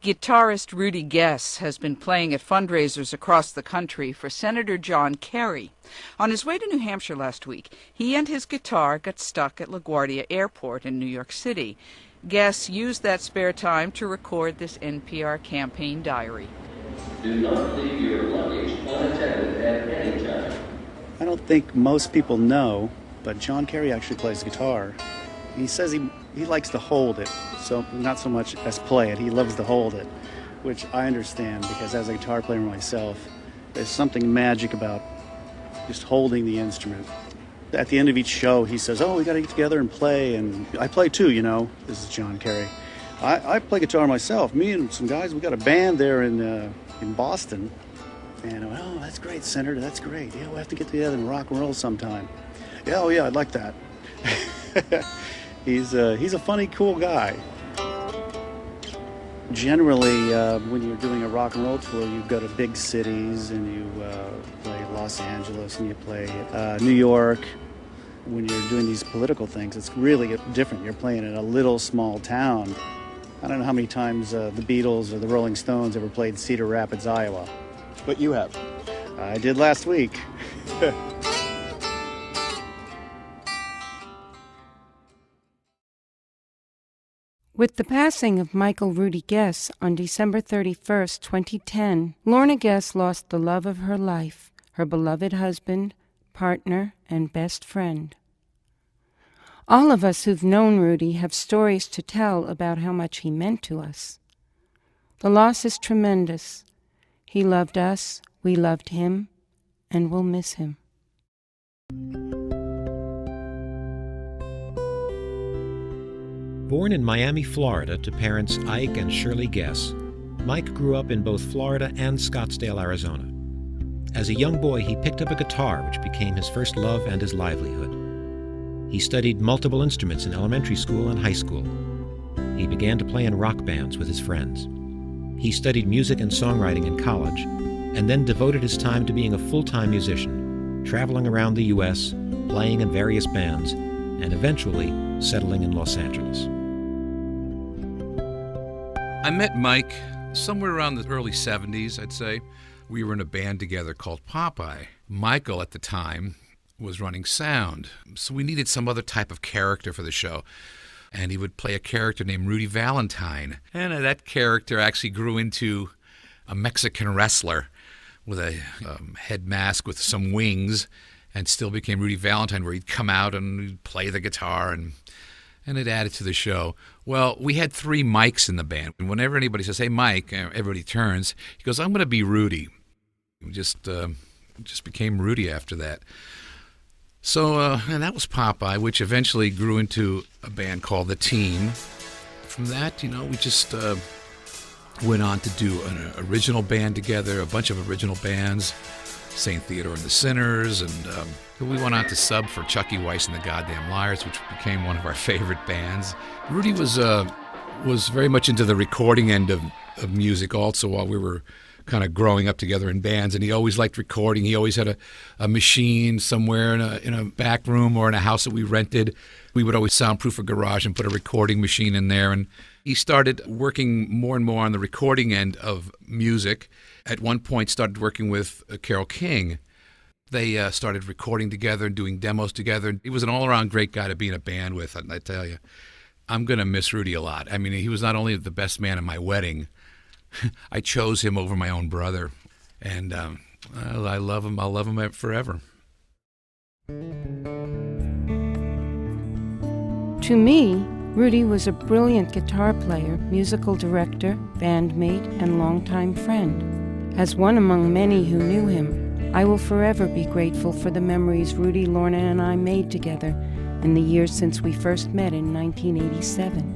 Guitarist Rudy Guess has been playing at fundraisers across the country for Senator John Kerry. On his way to New Hampshire last week, he and his guitar got stuck at LaGuardia Airport in New York City. Guess used that spare time to record this NPR campaign diary. Do not leave your luggage unattended at any time. I don't think most people know, but John Kerry actually plays guitar. He says he likes to hold it, so not so much as play it. He loves to hold it, which I understand because as a guitar player myself, there's something magic about just holding the instrument. At the end of each show, he says, "Oh, we got to get together and play," and I play too, you know. This is John Kerry. I play guitar myself. Me and some guys, we got a band there in Boston. And I went, "Oh, that's great, Senator, that's great. Yeah, we'll have to get together and rock and roll sometime." "Yeah, oh yeah, I'd like that." He's a funny, cool guy. Generally, when you're doing a rock and roll tour, you go to big cities and you play Los Angeles and you play New York. When you're doing these political things, it's really different. You're playing in a little small town. I don't know how many times the Beatles or the Rolling Stones ever played Cedar Rapids, Iowa. But you have. I did last week. With the passing of Michael Rudy Guess on December 31st, 2010, Lorna Guess lost the love of her life, her beloved husband, partner, and best friend. All of us who've known Rudy have stories to tell about how much he meant to us. The loss is tremendous. He loved us, we loved him, and we'll miss him. Born in Miami, Florida, to parents Ike and Shirley Guess, Mike grew up in both Florida and Scottsdale, Arizona. As a young boy, he picked up a guitar, which became his first love and his livelihood. He studied multiple instruments in elementary school and high school. He began to play in rock bands with his friends. He studied music and songwriting in college, and then devoted his time to being a full-time musician, traveling around the U.S., playing in various bands, and eventually settling in Los Angeles. I met Mike somewhere around the early 70s, I'd say. We were in a band together called Popeye. Michael, at the time, was running sound, so we needed some other type of character for the show. And he would play a character named Rudy Valentine. And that character actually grew into a Mexican wrestler with a head mask with some wings, and still became Rudy Valentine, where he'd come out and he'd play the guitar, and it added to the show. Well, we had 3 Mikes in the band. And whenever anybody says, "Hey, Mike," everybody turns. He goes, "I'm going to be Rudy." We just became Rudy after that. So, and that was Popeye, which eventually grew into a band called The Team. From that, we just went on to do an original band together, a bunch of original bands, St. Theodore and the Sinners, and we went on to sub for Chucky Weiss and the Goddamn Liars, which became one of our favorite bands. Rudy was very much into the recording end of music also while we were kind of growing up together in bands, and he always liked recording. He always had a machine somewhere in a back room or in a house that we rented. We would always soundproof a garage and put a recording machine in there, and he started working more and more on the recording end of music. At one point started working with Carole King. They started recording together and doing demos together. He was an all-around great guy to be in a band with, and I tell you, I'm going to miss Rudy a lot. I mean, he was not only the best man at my wedding, I chose him over my own brother, and I love him. I'll love him forever. To me, Rudy was a brilliant guitar player, musical director, bandmate, and longtime friend. As one among many who knew him, I will forever be grateful for the memories Rudy, Lorna, and I made together in the years since we first met in 1987.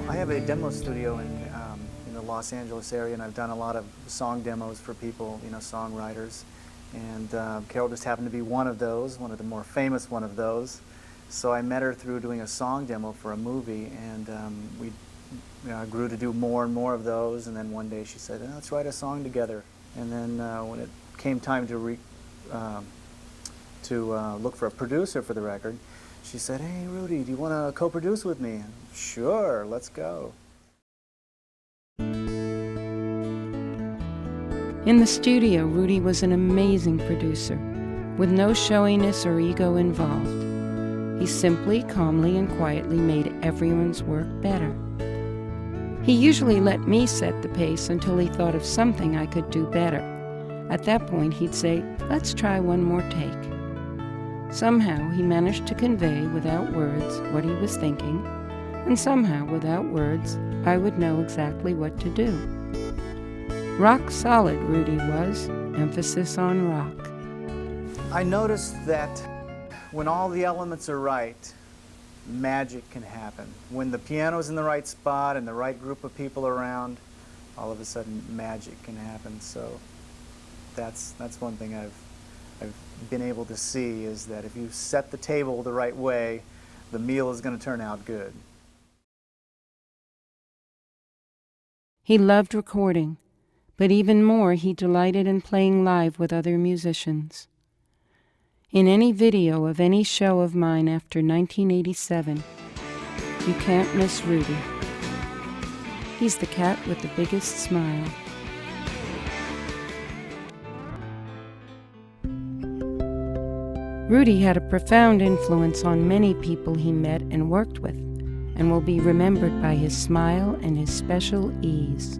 I have a demo studio in the Los Angeles area, and I've done a lot of song demos for people, songwriters. And Carole just happened to be one of those, one of the more famous one of those. So I met her through doing a song demo for a movie, and we grew to do more and more of those. And then one day she said, "Let's write a song together." And then when it came time to look for a producer for the record, she said, "Hey, Rudy, do you want to co-produce with me?" "Sure, let's go." In the studio, Rudy was an amazing producer, with no showiness or ego involved. He simply, calmly, and quietly made everyone's work better. He usually let me set the pace until he thought of something I could do better. At that point, he'd say, "Let's try one more take." Somehow, he managed to convey without words what he was thinking, and somehow, without words, I would know exactly what to do. Rock solid, Rudy was, emphasis on rock. I noticed that when all the elements are right, magic can happen. When the piano's in the right spot and the right group of people around, all of a sudden magic can happen. So that's one thing I've been able to see, is that if you set the table the right way, the meal is going to turn out good. He loved recording, but even more, he delighted in playing live with other musicians. In any video of any show of mine after 1987, you can't miss Rudy. He's the cat with the biggest smile. Rudy had a profound influence on many people he met and worked with, and will be remembered by his smile and his special ease.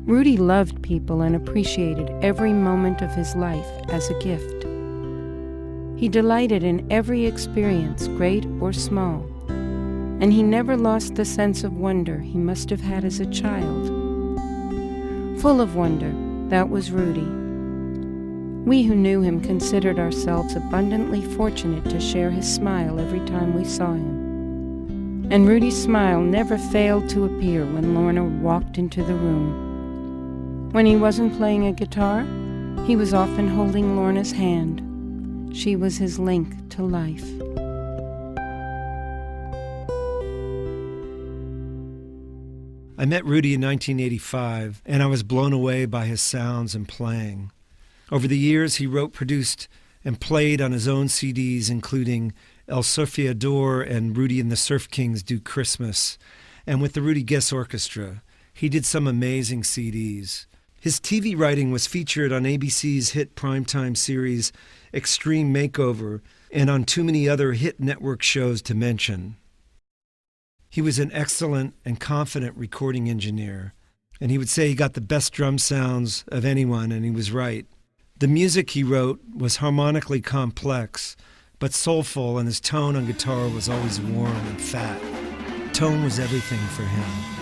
Rudy loved people and appreciated every moment of his life as a gift. He delighted in every experience, great or small, and he never lost the sense of wonder he must have had as a child. Full of wonder, that was Rudy. We who knew him considered ourselves abundantly fortunate to share his smile every time we saw him. And Rudy's smile never failed to appear when Lorna walked into the room. When he wasn't playing a guitar, he was often holding Lorna's hand. She was his link to life. I met Rudy in 1985, and I was blown away by his sounds and playing. Over the years, he wrote, produced, and played on his own CDs, including El Surfeador and Rudy and the Surf Kings Do Christmas. And with the Rudy Guess Orchestra, he did some amazing CDs. His TV writing was featured on ABC's hit primetime series Extreme Makeover and on too many other hit network shows to mention. He was an excellent and confident recording engineer, and he would say he got the best drum sounds of anyone, and he was right. The music he wrote was harmonically complex, but soulful, and his tone on guitar was always warm and fat. Tone was everything for him.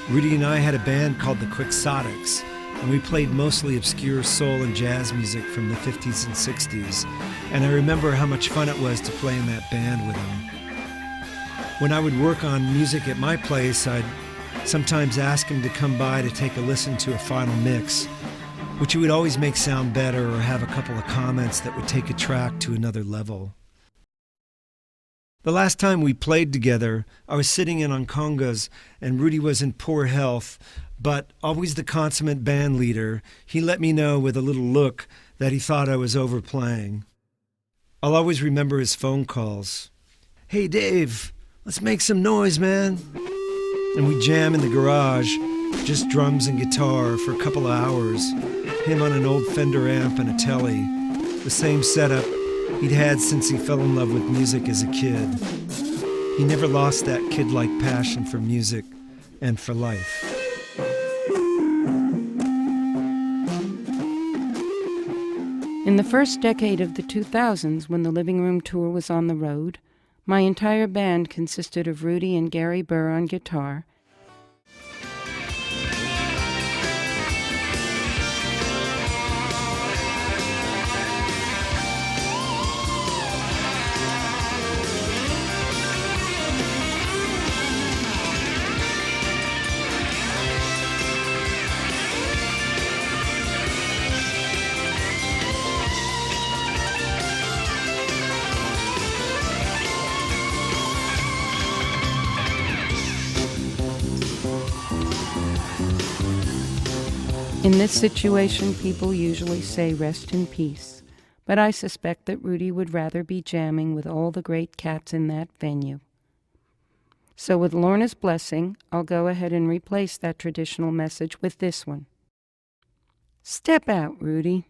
Rudy and I had a band called the Quixotics, and we played mostly obscure soul and jazz music from the 50s and 60s, and I remember how much fun it was to play in that band with him. When I would work on music at my place, I'd sometimes ask him to come by to take a listen to a final mix, which he would always make sound better or have a couple of comments that would take a track to another level. The last time we played together, I was sitting in on congas, and Rudy was in poor health, but always the consummate band leader, he let me know with a little look that he thought I was overplaying. I'll always remember his phone calls. "Hey Dave, let's make some noise, man." And we jam in the garage, just drums and guitar for a couple of hours, him on an old Fender amp and a telly, the same setup he'd had since he fell in love with music as a kid. He never lost that kid-like passion for music and for life. In the first decade of the 2000s, when the Living Room Tour was on the road, my entire band consisted of Rudy and Gary Burr on guitar, In this situation, people usually say rest in peace, but I suspect that Rudy would rather be jamming with all the great cats in that venue. So with Lorna's blessing, I'll go ahead and replace that traditional message with this one. Step out, Rudy.